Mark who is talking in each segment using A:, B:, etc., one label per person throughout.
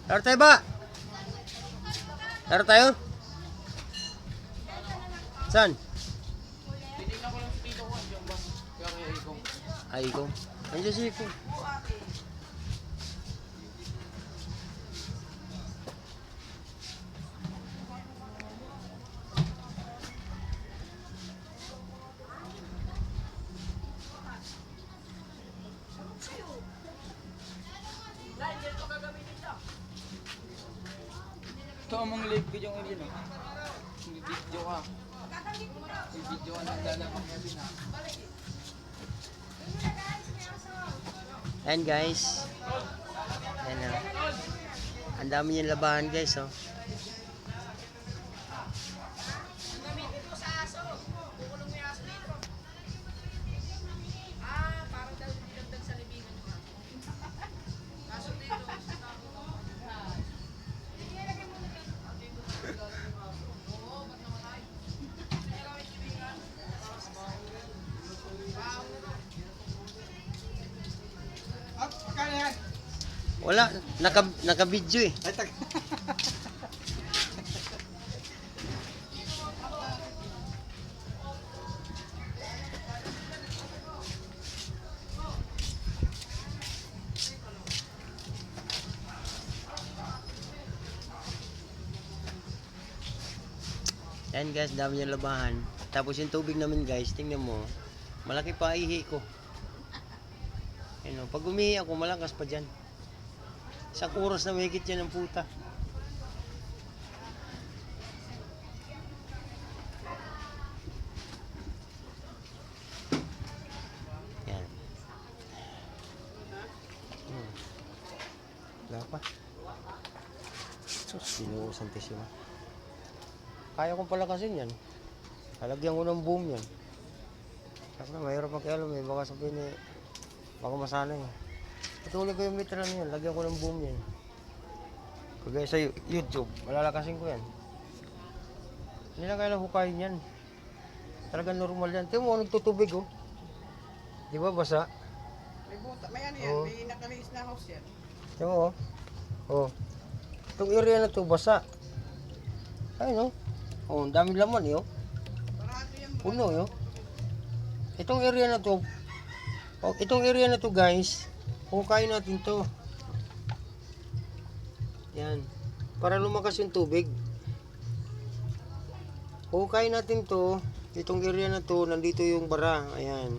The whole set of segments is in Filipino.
A: Laro tayo ba? Laro tayo? Saan?
B: Tinignan ko lang si Tito ko, andiyan ba? Kaya kaya ikong.
A: Ay, ikaw. Andiyan si Iko.
B: Ito among live video ng yun. Hindi video ka. May video ka ng lalabang natin ha.
A: Ayan guys. Ayan na. Ang dami niyang labahan guys oh. Wala, naka-video eh. Ayan guys, dami niyang labahan. Tapos yung tubig namin guys, tingnan mo. Malaki pa ihi ko. Ayan o, pag umihi ako, malakas pa dyan. Isang oras na mahigit yan ng puta. Yan. Wala pa. Sus, sinuusan tisyo. Kaya kong palakasin yan. Halagyan ko ng boom yan. Saka mahirap makialam eh. Baka sabihin eh, baka masanay. Patuloy ko yung meter na yan. Lagyan ko ng boom yan. Kagaya sa YouTube, malalakasin ko yan. Hindi na kailangan hukayin yan. Talagang normal yan. Tingnan mo, nagtutubig oh. Di ba basa?
C: May buta, may ano yan, may nakaliis na house yan.
A: Tingnan mo oh. Oh. Itong area na to basa. Ayun oh. Oh, ang daming laman eh oh.
C: Parado yan.
A: Puno eh oh. Itong area na to. Oh, itong area na to guys. Hukayin natin to. Yan. Para lumakas yung tubig. Hukayin natin to. Itong area na to, nandito yung bara. Ayan.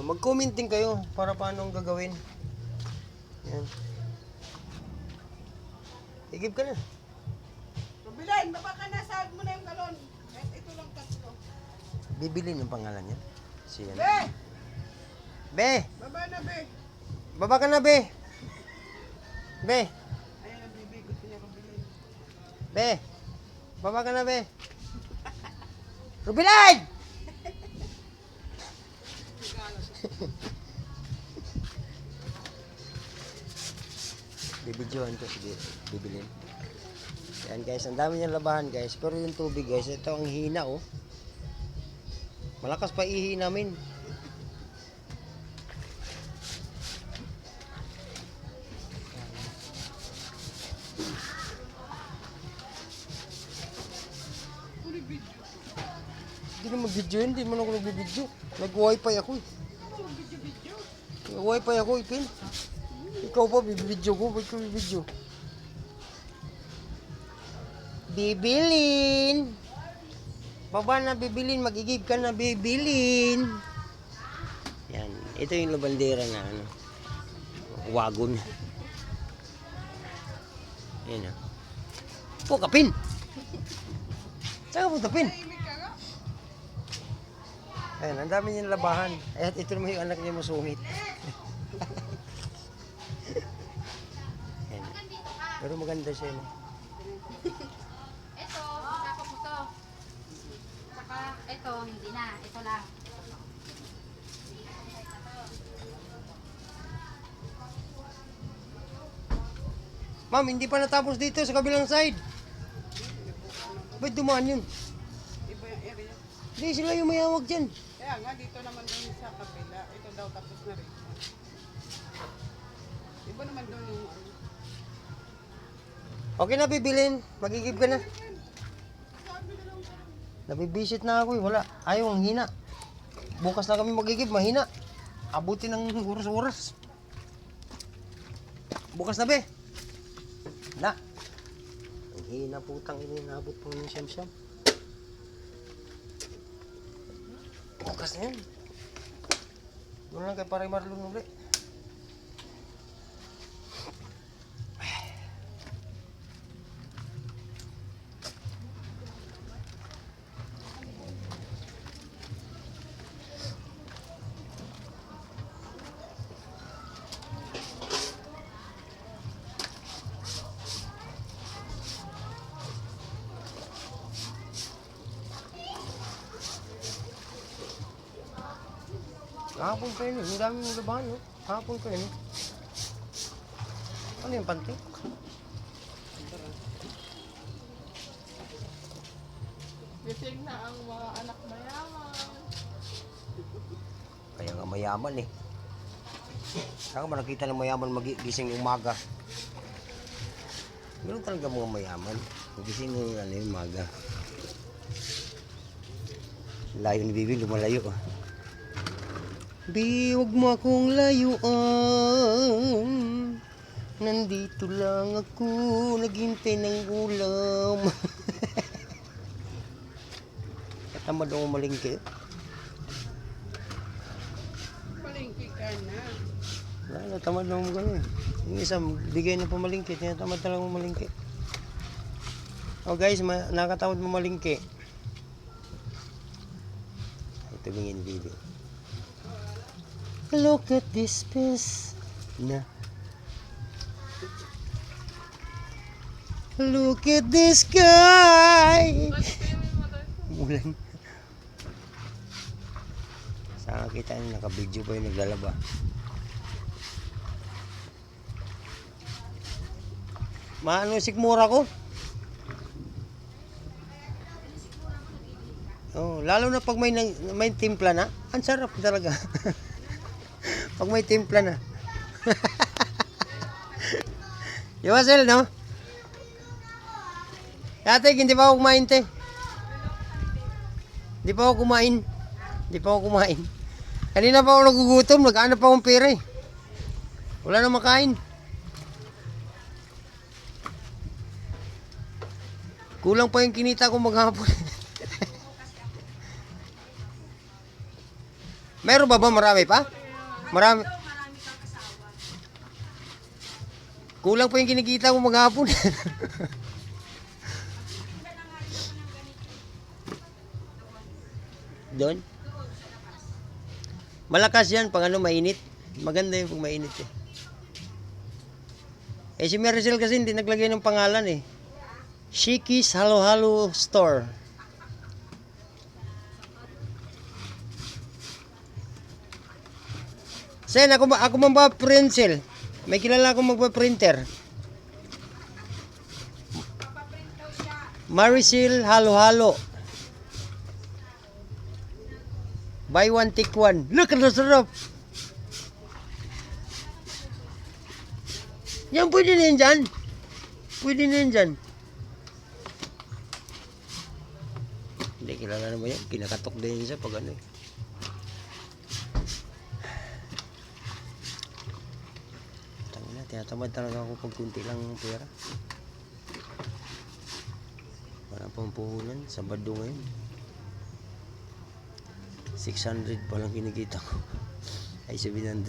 A: Mag-comment din kayo para paano ang gagawin. Yan. Igib ka na.
C: Rubilan, baba ka na, sahag mo na yung galon. Ito lang tatlo.
A: Bibili ng pangalan niya. Siya.
C: Be!
A: Be!
C: Baba na, be!
A: Baba ka na, Be! Be!
C: Ayan ang bibi, gusto niya rubilin.
A: Be! Baba ka na, Be! Rubilan! Bibidyohan ko, sige, bibilin. Ayan guys, ang dami niyang labahan guys. Pero yung tubig guys, ito ang hina oh. Malakas pa ihi namin. Hindi naman video yun, hindi mo ako nagbibidyo. Nag-wifi ako eh. Nag-wifi ako ipin. Ikaw pa, bibidyo ko, ba't ko bibidyo? Bibilin! Baba na bibilin, magigib ka na bibilin! Yan, ito yung labandera na ano, wagon. Yan ah. Po, kapin! Saan ka punta, pin? Ayan, ang dami niyang labahan. At ito naman yung anak niya masungit. Ayan. Pero maganda siya. No?
D: Ito, sakop mo to. Saka, ito, hindi na. Ito lang.
A: Ma'am, hindi pa natapos dito sa kabilang side. Ba't dumaan yun?
C: Iba yung area.
A: Hindi sila yung mayawag dyan.
C: Kaya nga, dito naman doon sa kabila. Ito daw tapos na rin. Iba naman doon yung ano.
A: Okay na, bibilin. Magigib ka na. Nabibisit na ako eh. Wala. Ayaw, ang hina. Bukas na kami magigib, mahina. Abutin ng oras-oras. Bukas na, be. Na. Ang hina putang ini. Nabot po ng siyam-siyam. Bukas na yun. Doon lang kay Pare Marlon ulit. Hapon pa yun eh. Ang dami mong labahan, no? Hapon pa yun eh. Ano yung panty?
C: Gising na ang mga anak mayaman.
A: Kaya nga mayaman eh. Saan ka ba nakita ng mayaman magising ng umaga? Meron talaga mga mayaman. Magising ng umaga. Layo ni Bibi, lumalayo ah. Bi, huwag mo akong layuan. Nandito lang ako, naghintay ng ulam. Katamad ako malingki.
C: Palengke ka na.
A: Wala, tamad lang mo gano'n. Yung isa, bigay na pamalingki, tinatamad na lang mo malingki. Oh guys, nakatawad mo malingki. Ito bingin video. Look at this piece. Na. Look at this sky. Mulan. Saan kita niyo naka-video pa yung naglalaba. Maano sikmura ko? Oh, lalo na pag may timpla na, ang sarap talaga. Pag may timpla na. Iwasel, no? Ate, hindi pa ako kumain, te. Hindi pa ako kumain. Kanina pa ako nagugutom, nag-aanap pa akong pera eh. Wala na makain. Kulang pa yung kinita ko maghapon. Meron ba marami pa? Marami. Kulang pa yung kinikita ko maghapon. Doon? Malakas yan pag ano mainit. Maganda yung pag mainit eh. Eh si Maricel kasi hindi naglagay ng pangalan eh. Shikis Halo Halo Store. Sen, ako magpa-printsel. May kilala akong magpa-printer. Maricel Halo Halo. Buy one, take one. Look at the sarap. Yan, pwede na yun dyan. Hindi, kilala naman yan. Kinakatok din siya pag ano eh. Tinatamad talaga ako pag kunti lang ng pera. Wala pang puhunan. Sabado ngayon. 600 pa lang kinikita ko. Ay 700.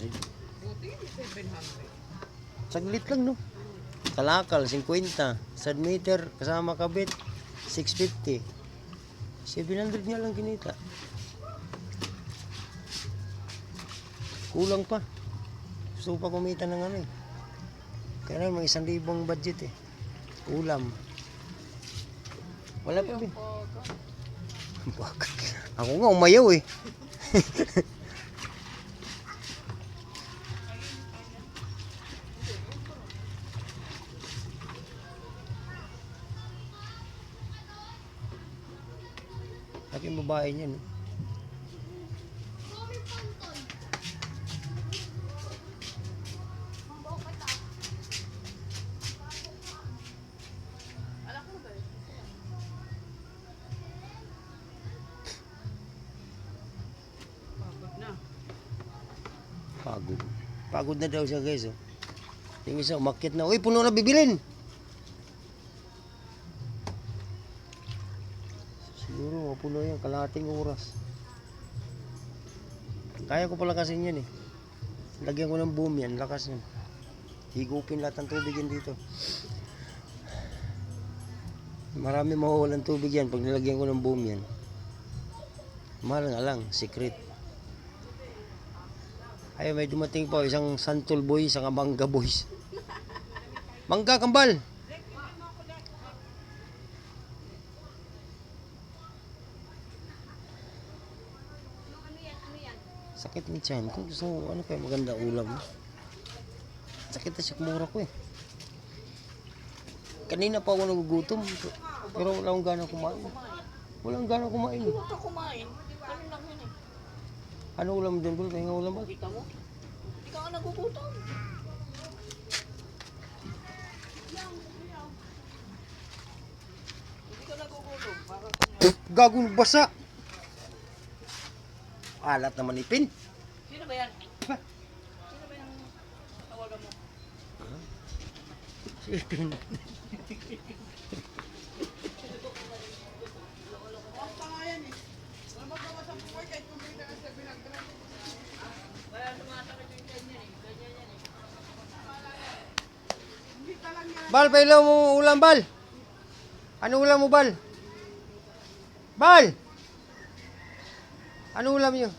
C: Buti, 700.
A: Saglit lang no. Kalakal 50. Sad meter kasama kabit 650. 700 nga lang kinita. Kulang pa. Gusto pa kumita ng ano eh. Kaya may 1,000 budget eh. Ulam. Wala pa din. Ako nga umayaw eh. Laking babae niyan eh. Pagod. Pagod na daw siya guys. Oh. Yung isa umakyat na. Uy, puno na bibilin. Siguro mapuno yan. Kalahating oras. Kaya ko pala kasi yan eh. Lagyan ko ng boom yan. Lakas yan. Higupin lahat ng tubig yan dito. Marami mawawalan tubig yan pag nilagyan ko ng boom yan. Mahal nga lang. Secret. Ay, may dumating pa isang santol boy, isang mangga boys. Mangga kambal. Sakit ng tiyan ko. Gusto mo, ano kaya maganda ulam? Sakit na siya kumura ko eh. Kanina pa ako nagugutom. Pero wala akong gana kumain. Walang gana kumain.
C: Huwag ka kumain. Ano lang yun eh.
A: Ano ulam doon, Bul? Kaya nga ulam ba?
C: Kita mo? Hindi ka nga nagugutom. Hindi ka nagugutom. Para
A: Gago basa. Alat naman ipin.
C: Sino ba yan? Sino ba yung tawagan mo?
A: Si Ipin.
C: Basta nga yan eh. Wala magawa sa buhay kahit kung may sa binagdagan. Kaya sumasakit yung tiyan yan eh. Ganyan yan eh. Hindi ka lang yan.
A: Bal, pailaw mo ulam, Bal. Ano ulam mo, Bal? Bal! Ano ulam niyo?